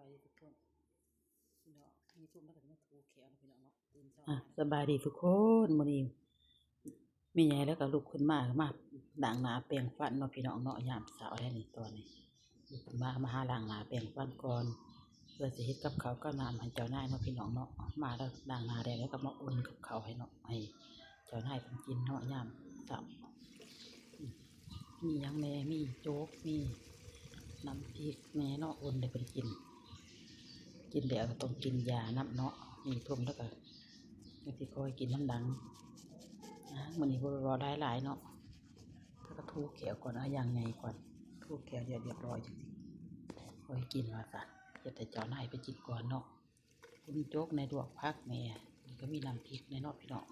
ดีทุกคนพี่น้องมีทุกมาถึงมาถูแขนพี่น้องเนาะตื่นเช้าสบายดีทุกคนมื้อนี้มีใหญ่แล้วก็ลุกขึ้นมาล้างหน้าแปรงฟันเนาะพี่น้องเนาะยามเช้าแล้วนี่ตอนนี้ลุกขึ้นมาหาล้างหน้าแปรงฟันก่อนเพื่อสิเฮ็ดกับข้าวกับน้ำให้เจ้านายเนาะพี่น้องเนาะมาแล้วล้างหน้าแล้วก็มาอุ่นกับข้าวให้เนาะให้เจ้านายเพิ่นกินเนาะยามเช้ามีหยังแหน่มีโจ๊กมีน้ำพริกแหน่เนาะอุ่นให้เพิ่นกินแล้วก็ต้องกินยาน้ำเนาะมีทุ่มแล้วก็ยังสิคอยกินน้ำดังมื้อนี้บ่รอได้หลายเนาะถ้าก็ทูแขวก่อนเอาอย่างใหญ่ก่อนทูแขวเรียบร้อยจังซี่คอยกินว่าซั่นเฮ็ดให้เจ้านายไปกินก่อนเนาะมีโจ๊กในลวกผักแหน่นี่ก็มีน้ำพริกในเนาะพี่น้อง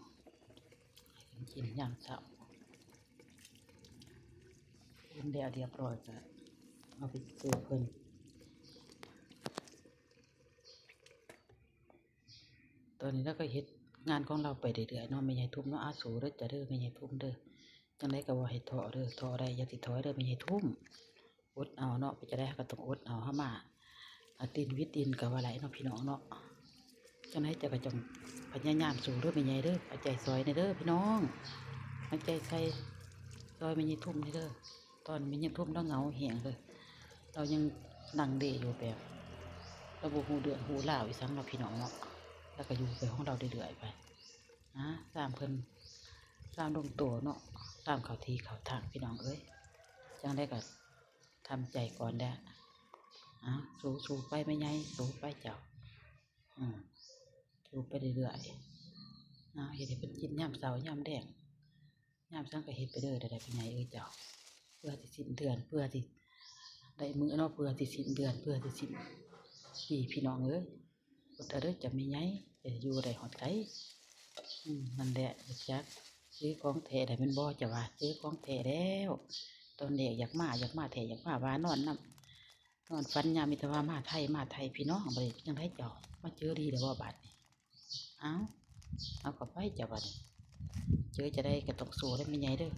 ให้กินยามเช้ากินแล้วเรียบร้อยก็เอาไปสู่เพิ่นตอนนี้เราก็เฮ็ดงานของเราไปเรื่อยๆเนาะแม่ใหญ่ทุ่มเนาะอาสูเด้อจ้ะเด้อแม่ใหญ่ทุ่มเด้อจังได๋ก็บ่ให้ท้อเด้อท้อได้อย่าสิถอยเด้อแม่ใหญ่ทุ่มอดเอาเนาะไปจะได้ก็ต้องอดเอาเฮามาตีนวิตตีนก็ว่าไหลเนาะพี่น้องเนาะจังได๋จะก็จงพยายามสู้เด้อแม่ใหญ่เด้อเอาใจซอยในเด้อพี่น้องเอาใจใส่ซอยแม่ใหญ่ทุ่มนี่เด้อตอนแม่ใหญ่ทุ่มเราเหงาแหงเลยเรายังนั่งเดอยู่แบบเราบ่ฮู้เรื่องฮู้ราวอีสังเนาะพี่น้องเนาะแล้วก็อยู่ไปของเราเรื่อยๆไปตามเพิ่นตามลงตัวเนาะตามเขาทีเขาทางพี่น้องเอ้ยจังได้ก็ทำใจก่อนได้สู้ไปไม่ไงสู้ไปเจ้าสู้ไปเรื่อยๆเฮ็ดให้เพิ่นกินยามเช้ายามแดงยามซังก็เฮ็ดไปเด้อได้เป็นไงเอ้ยเจ้าเพื่อสิสิ้นเดือนเพื่อสิได้มื้อเนาะเพื่อสิสิ้นเดือนเพื่อสิสิ้นปีพี่น้องเอ้ยอดเอาเด้อจะมีไงจะอยู่ได้ฮอดไสนั่นแหละจักซื้อของแท้ได้แม่นบ่จะว่าซื้อของแท้แล้วตอนเด็กอยากมาแท้อยากมาว่านอนฝันยามมีแต่ว่ามาไทยพี่น้องบ่ได้จังได๋เจ้ามาเจอดีแล้วบ่บัดนี้เอาเข้าไปเจ้าบัดนี้เจอจะได้ก็ต้องสู้ได้แม่ใหญ่เด้อ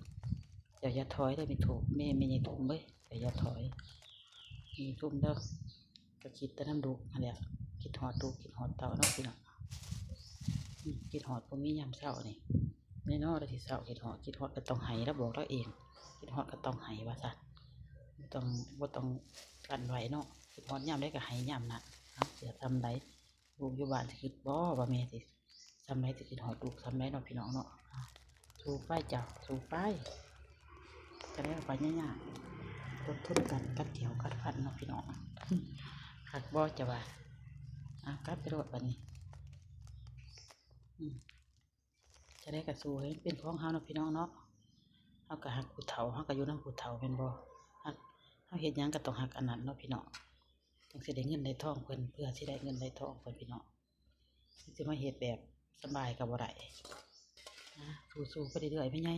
เจ้าอย่าถอยเด้อแม่ถูกแม่ใหญ่ทุ่มเอ้ยเจ้าอย่าถอยมีทุ่มเด้อก็คิดแต่นำลูกนั่นแหละคิดฮอดลูกคิดฮอดเต้าเนาะพี่น้องคิดฮอดบ่มียามเช้านี่แน่นอนที่เช้าคิดฮอดก็ต้องให้แล้วบอกเราเองคิดฮอดก็ต้องให้ว่าซั่นบ่ต้องกันไว้เนาะคิดฮอดยามใดก็ให้ยามนั้นสิทำใดลูกอยู่บ้านสิคิดบ่ว่าแม่สิทำใดสิคิดฮอดลูกทำใดเนาะพี่น้องเนาะสู้ไปเจ้าสู้ไปจะได้ไปยากๆอดทนกันกัดเขียวกัดฟันเนาะพี่น้องหักบ่จะว่ากัดไปโลดบัดนี้จะได้กระสู้ให้เป็นของเฮาเนาะพี่น้องเนาะเฮาก็ฮักผู้เฒ่าเฮาก็อยู่นำผู้เฒ่าแม่นบ่ฮักเฮาเฮ็ดหยังก็ต้องฮักอันนั้นเนาะพี่น้องจังสิได้เงินได้ทองเพิ่นเพื่อสิได้เงินได้ทองเพิ่นพี่น้องสิมาเฮ็ดแบบสบายก็บ่ได้สู้ๆไปเรื่อยๆแม่ใหญ่